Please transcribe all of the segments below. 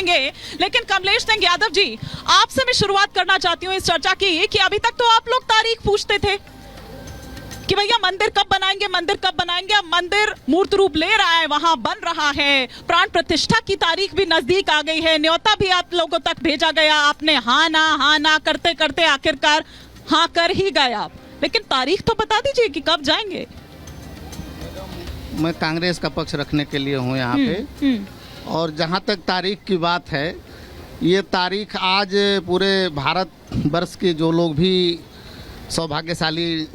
करेंगे। लेकिन कमलेश सिंह यादव जी, आपसे मैं शुरुआत करना चाहती हूँ इस चर्चा की कि अभी तक तो आप लोग तारीख पूछते थे कि भैया मंदिर कब बनाएंगे, मंदिर कब बनाएंगे। अब मंदिर मूर्त रूप ले रहा है, वहां बन रहा है, प्राण प्रतिष्ठा की तारीख भी नजदीक आ गई है, न्योता भी आप लोगों तक भेजा गया, आपने हाँ ना करते करते आखिरकार हाँ कर ही गए आप। लेकिन तारीख तो बता दीजिए कि कब जाएंगे। मैं कांग्रेस का पक्ष रखने के लिए हूँ यहाँ पे, और जहाँ तक तारीख की बात है, ये तारीख आज पूरे भारत वर्ष के जो लोग भी सौभाग्यशाली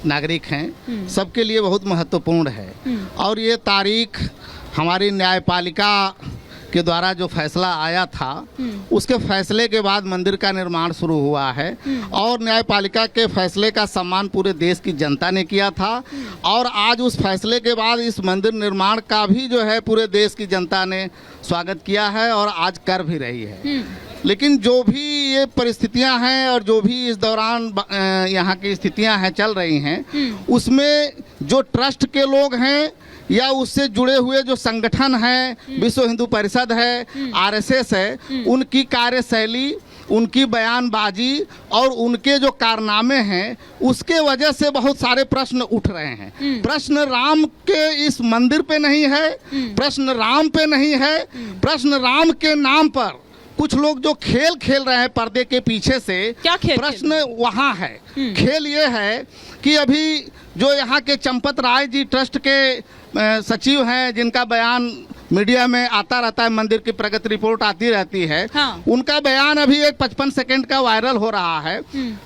नागरिक हैं, सबके लिए बहुत महत्वपूर्ण है। और ये तारीख हमारी न्यायपालिका के द्वारा जो फैसला आया था, उसके फैसले के बाद मंदिर का निर्माण शुरू हुआ है, और न्यायपालिका के फैसले का सम्मान पूरे देश की जनता ने किया था, और आज उस फैसले के बाद इस मंदिर निर्माण का भी जो है पूरे देश की जनता ने स्वागत किया है और आज कर भी रही है। लेकिन जो भी ये परिस्थितियां हैं और जो भी इस दौरान यहाँ की स्थितियां हैं चल रही हैं, उसमें जो ट्रस्ट के लोग हैं या उससे जुड़े हुए जो संगठन हैं, विश्व हिंदू परिषद है, आरएसएस है, उनकी कार्यशैली, उनकी बयानबाजी और उनके जो कारनामे हैं, उसके वजह से बहुत सारे प्रश्न उठ रहे हैं। प्रश्न राम के इस मंदिर पे नहीं है, प्रश्न राम पे नहीं है, प्रश्न राम के नाम पर कुछ लोग जो खेल खेल रहे हैं पर्दे के पीछे से, क्या खेल? प्रश्न वहाँ है। खेल ये है कि अभी जो यहाँ के चंपत राय जी ट्रस्ट के सचिव हैं, जिनका बयान मीडिया में आता रहता है, मंदिर की प्रगति रिपोर्ट आती रहती है, उनका बयान अभी एक 55 सेकंड का वायरल हो रहा है।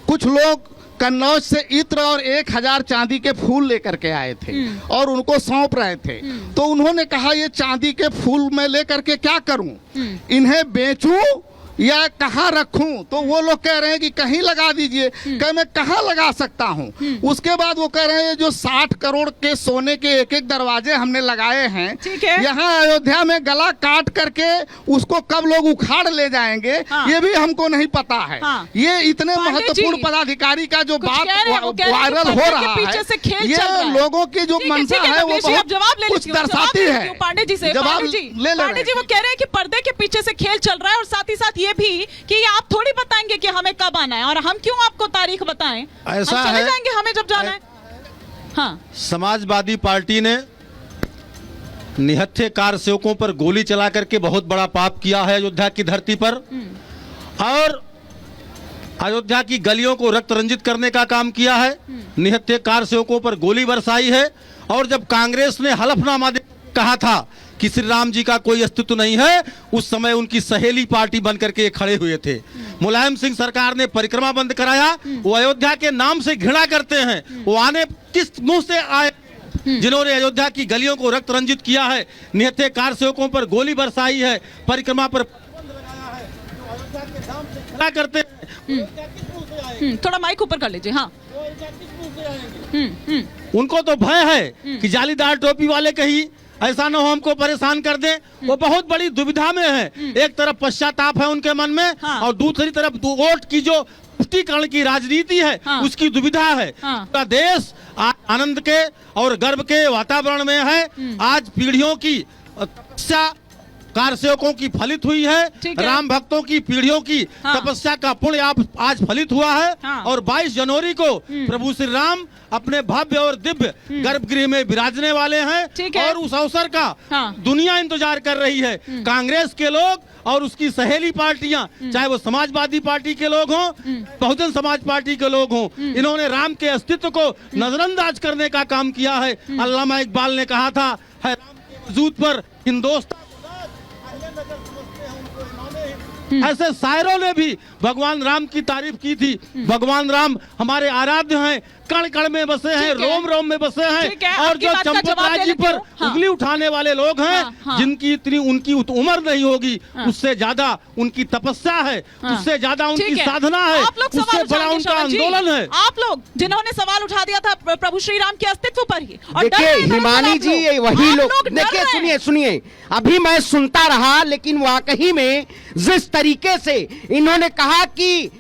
कुछ लोग कन्नौज से इत्र और 1000 चांदी के फूल लेकर के आए थे और उनको सौंप रहे थे। तो उन्होंने कहा ये चांदी के फूल मैं लेकर के क्या करूं, इन्हें बेचूं या कहाँ रखूं? तो वो लोग कह रहे हैं कि कहीं लगा दीजिए। कह मैं कहाँ लगा सकता हूं? उसके बाद वो कह रहे हैं जो 60 करोड़ के सोने के एक एक दरवाजे हमने लगाए हैं, यहाँ अयोध्या में गला काट करके उसको कब लोग उखाड़ ले जाएंगे, ये भी हमको नहीं पता है। ये इतने महत्वपूर्ण पदाधिकारी का जो बात वायरल हो रहा है, ये लोगों की जो मंशा है वो बहुत कुछ दर्शाती है। पांडे जी से पांडे जी वो कह रहे हैं कि पर्दे के पीछे से खेल चल रहा है, और साथ ही साथ भी कि आप थोड़ी बताएंगे कि हमें कब आना है, और हम क्यों आपको तारीख बताएं? ऐसा हम चले है, जाएंगे हमें जब जाना है। हाँ, समाजवादी पार्टी ने निहत्थे कार सेवकों पर गोली चला करके बहुत बड़ा पाप किया है अयोध्या की धरती पर, और अयोध्या की गलियों को रक्त रंजित करने का काम किया है। निहत्थे कार सेवकों पर गोली बरसाई है, और जब कांग्रेस ने हलफनामा दे कहा था कि श्री राम जी का कोई अस्तित्व नहीं है, उस समय उनकी सहेली पार्टी बनकर के खड़े हुए थे। मुलायम सिंह सरकार ने परिक्रमा बंद कराया। वो अयोध्या के नाम से घृणा करते हैं, वो आने किस मुंह से आए जिन्होंने अयोध्या की गलियों को रक्त रंजित किया है, निहत्थे कार सेवकों पर गोली बरसाई है, परिक्रमा पर अयोध्या के नाम से घृणा करते हैं। थोड़ा माइक ऊपर कर लीजिए। हाँ, उनको तो भय है कि जालीदार टोपी वाले कहीं ऐसा न हो हमको परेशान कर दे। वो बहुत बड़ी दुविधा में है। एक तरफ पश्चाताप है उनके मन में, और दूसरी तरफ वोट की जो पुष्टिकरण की राजनीति है, उसकी दुविधा है। पूरा देश आनंद के और गर्व के वातावरण में है। आज पीढ़ियों की तपस्या कार सेवकों की फलित हुई है, राम भक्तों की पीढ़ियों की तपस्या का पुण्य आज फलित हुआ है। और 22 जनवरी को प्रभु श्री राम अपने भव्य और दिव्य गर्भगृह में विराजने वाले हैं, और उस अवसर का दुनिया इंतजार कर रही है। कांग्रेस के लोग और उसकी सहेली पार्टियां, चाहे वो समाजवादी पार्टी के लोग हों, बहुजन समाज पार्टी के लोग हों, इन्होंने राम के अस्तित्व को नजरअंदाज करने का काम किया है। अल्लामा इकबाल ने कहा था, है राम के वजूद पर हिंदुस्तान। ऐसे शायरों ने भी भगवान राम की तारीफ की थी। भगवान राम हमारे आराध्य हैं, कण कण में बसे हैं, रोम रोम में बसे हैं, और जो चंपत राय जी पर उंगली उठाने वाले लोग हैं, जिनकी इतनी उनकी उम्र नहीं होगी, उससे ज्यादा उनकी तपस्या है, उससे ज्यादा उनकी साधना है, उससे बड़ा उनका आंदोलन है। आप लोग जिन्होंने सवाल उठा दिया था प्रभु श्री राम के अस्तित्व पर ही, देखिए हिमानी जी, वही लोग देखिए सुनिए, अभी मैं सुनता रहा, लेकिन वाकई में जिस तरीके से इन्होंने कहा कि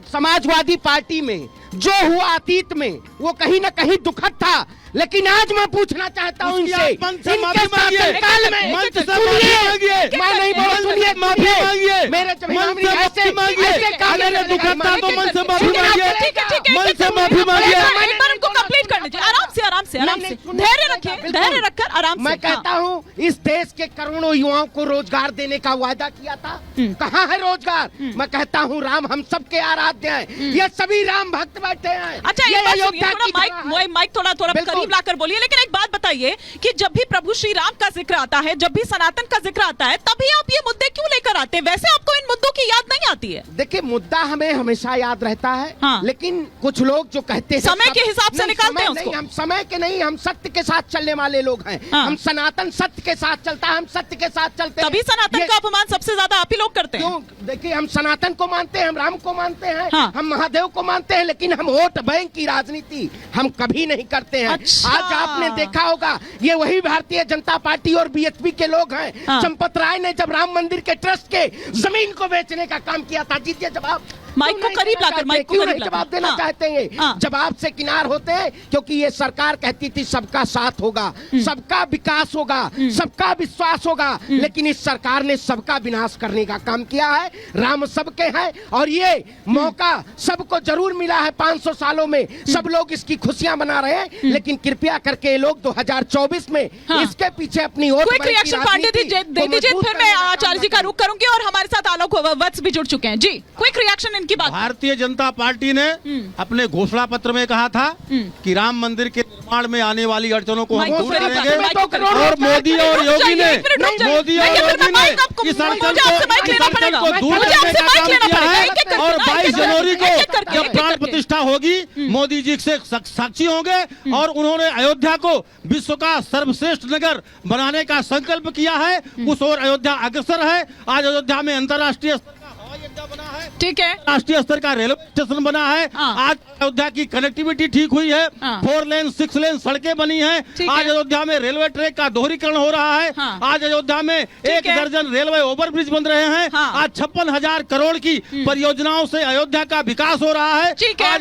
समाजवादी पार्टी में जो हुआ अतीत में वो कहीं ना कहीं दुखद था, लेकिन आज मैं पूछना चाहता हूं उसकी इनसे, आप मंच से माफी इनके मांगिए। शासनकाल में मंच से सुनिए, माफी मांगिए। मैं नहीं बोल, मंच से सुनिए, माफी सुनिए। मांगिए। मेरे जब मंच इमाम से नहीं, माफी मांगिए। ऐसे काम अगर नहीं दुखता करेगा, तो मंच से ठीक माफी है, मांगिए। ठीक है, ठीक है, मंच से ठीक है, माफी ठीक है, मांगिए। ठीक है, एक बार उनको कंप्लीट करने दीजिए, आराम से आराम से आराम नहीं, से नहीं, सुनिए, धैर्य बिल्कुल। रखिए, धैर्य रखकर आराम से। मैं कहता हूँ इस देश के करोड़ों युवाओं को रोजगार देने का वादा किया था, कहाँ है रोजगार? मैं कहता हूँ राम हम सबके आराध्य हैं, ये सभी राम भक्त बैठे हैं। अच्छा ये एक बात सुनिए, अयोध्या थोड़ा की तरह है। माइक थोड़ा बिल्कुल। करीब लाकर बोलिए। लेकिन एक बात बताइए कि जब भी प्रभु श्री राम का जिक्र आता है, जब भी सनातन का जिक्र आता है, तभी आप ये मुद्दे क्यों लेकर आते हैं? वैसे आपको इन मुद्दों की याद नहीं आती है? देखिए मुद्दा हमें हमेशा याद रहता है, हाँ। लेकिन कुछ लोग जो कहते हैं समय के हिसाब से नहीं, निकालते हैं समय उसको। नहीं, हम समय के नहीं, हम सत्य के साथ चलने वाले लोग हैं। हाँ। हम सनातन सत्य के साथ चलता है, हम सत्य के साथ चलते हैं। तभी सनातन ये- का अपमान सबसे ज्यादा आप ही लोग करते हैं। क्यों? देखिए हम सनातन को मानते हैं, हम राम को मानते हैं, हाँ। हम महादेव को मानते हैं, लेकिन हम वोट बैंक की राजनीति हम कभी नहीं करते हैं। अच्छा। आज आपने देखा होगा ये वही भारतीय जनता पार्टी और बीएसपी के लोग हैं। हाँ। चंपत राय ने जब राम मंदिर के ट्रस्ट के जमीन को बेचने का काम किया था, दीजिए जवाब। माइक क्यों को नहीं करीब देना लाकर, चाहते? माइक को क्यों करीब नहीं लाकर। जवाब देना हाँ। चाहते हैं? हाँ। जवाब से किनार होते हैं, क्योंकि ये सरकार कहती थी सबका साथ होगा, सबका विकास होगा, सबका विश्वास होगा, लेकिन इस सरकार ने सबका विनाश करने का काम किया है। राम सबके हैं और ये मौका सबको जरूर मिला है। 500 सालों में सब लोग इसकी खुशियां मना रहे हैं, लेकिन कृपया करके ये लोग 2024 में हाँ। इसके पीछे अपनी वोट क्विक बैंक की रिएक्शन पांडे राजनीति दे को दीजिए, मजबूत फिर करने मैं का काम आचार्य जी का करें। रुख करूंगी और हमारे साथ आलोक वत्स भी जुड़ चुके हैं। जी क्विक रिएक्शन इनकी बात। भारतीय जनता पार्टी ने अपने घोषणा पत्र में कहा था कि राम मंदिर के निर्माण में आने वाली अड़चनों को हम माइक को दूर करीब करेंगे। लाकर, माइक को करीब और मोदी और योगी ने एक मिनट रुक जाइए। मोदी और देखिए, फिर योगी मैं ने माइक आपको- इस अड़चन मुझे आपसे माइक को लेना पड़ेगा। दूर मुझे करने आपसे का माइक काम लेना किया पड़ेगा। है। एक एक करके, और एक एक 22 करके, जनवरी एक एक को करके, जब एक एक प्राण करके। प्रतिष्ठा होगी, मोदी जी से साक्षी होंगे और उन्होंने अयोध्या को विश्व का सर्वश्रेष्ठ नगर बनाने का संकल्प किया है। उस ओर अयोध्या अग्रसर है। आज अयोध्या में अंतर्राष्ट्रीय स्तर का हवाई अड्डा बना है, ठीक है। राष्ट्रीय स्तर का रेलवे स्टेशन बना है। हाँ। आज अयोध्या की कनेक्टिविटी ठीक हुई है। हाँ। 4 लेन 6 लेन सड़कें बनी हैं। ठीक आज है। अयोध्या में रेलवे ट्रैक का दोहरीकरण हो रहा है। हाँ। आज अयोध्या में 1 है। दर्जन रेलवे ओवरब्रिज बन रहे हैं। हाँ। आज 56,000 करोड़ की परियोजनाओं से अयोध्या का विकास हो रहा है। ठीक है।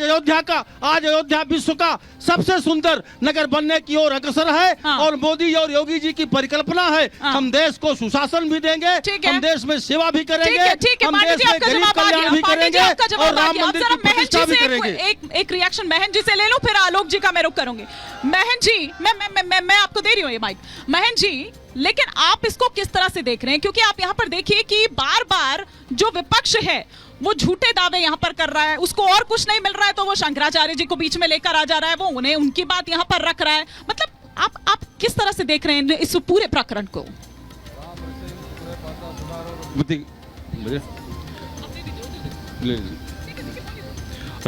आज अयोध्या विश्व का सबसे सुंदर नगर बनने की ओर अग्रसर है। हाँ। और मोदी और योगी जी की परिकल्पना है, हाँ। हम देश को सुशासन भी देंगे, ठीक है। हम देश में सेवा भी करेंगे, ठीक है हम पांडे देश जी में आपका गरीब जवाब आ कल्याण गया। भी पांडे जी करेंगे आपका जवाब और आ राम गया। अब मंदिर जरा की महन प्रतिष्ठा जी भी से करेंगे। एक रिएक्शन महन जी से ले लूं, फिर आलोक जी का मैं रुख करूंगी। महन जी मैं आपको दे रही हूं ये माइक। महन जी, लेकिन आप इसको किस तरह से देख रहे हैं? क्योंकि आप यहाँ पर देखिए कि बार बार जो विपक्ष है वो झूठे दावे यहाँ पर कर रहा है, उसको और कुछ नहीं मिल रहा है तो वो शंकराचार्य जी को बीच में लेकर आ जा रहा है, वो उन्हें उनकी बात यहाँ पर रख रहा है। मतलब आप किस तरह से देख रहे हैं इस पूरे प्रकरण को?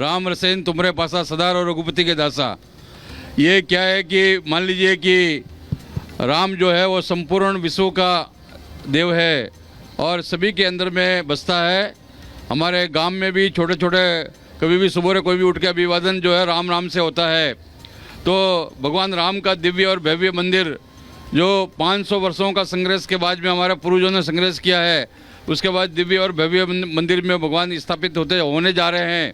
राम रसेन तुमरे पासा सदार और रघुपति के दासा। ये क्या है कि मान लीजिए कि राम जो है वो संपूर्ण विश्व का देव है और सभी के अंदर में बसता है। हमारे गांव में भी छोटे छोटे कभी भी सुबह कोई भी उठ के अभिवादन जो है राम राम से होता है। तो भगवान राम का दिव्य और भव्य मंदिर जो 500 वर्षों का संघर्ष के बाद में हमारे पूर्वजों ने संघर्ष किया है, उसके बाद दिव्य और भव्य मंदिर में भगवान स्थापित होने जा रहे हैं।